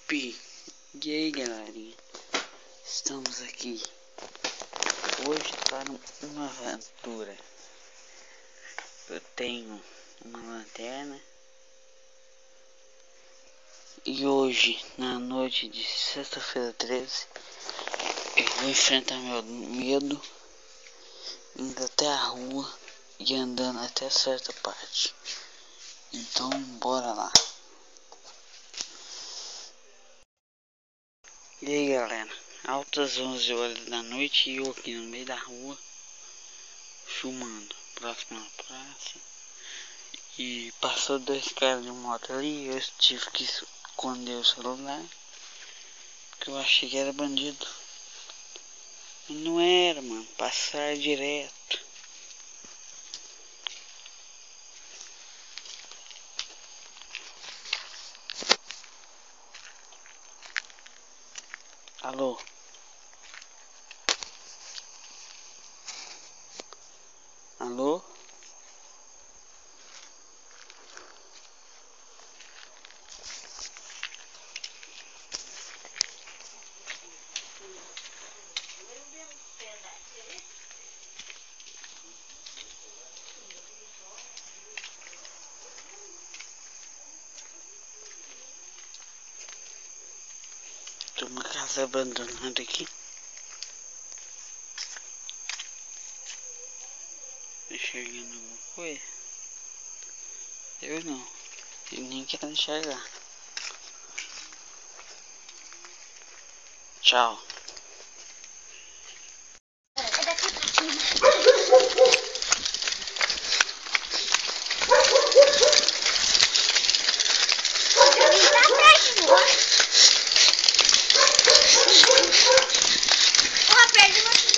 Pi. E aí, galerinha, estamos aqui hoje para uma aventura. Eu tenho uma lanterna e hoje, na noite de sexta-feira 13, eu vou enfrentar meu medo indo até a rua e andando até certa parte. Então bora lá. E aí, galera, altas 11 horas da noite e eu aqui no meio da rua filmando, próximo à praça, e passou dois caras de moto ali. Eu tive que esconder o celular porque eu achei que era bandido, mas não era, mano. Passar direto. Alô? Alô? Tem uma casa abandonada aqui. Enxergando alguma coisa? Eu não. Eu nem quero enxergar. Tchau. Ó, perde uma.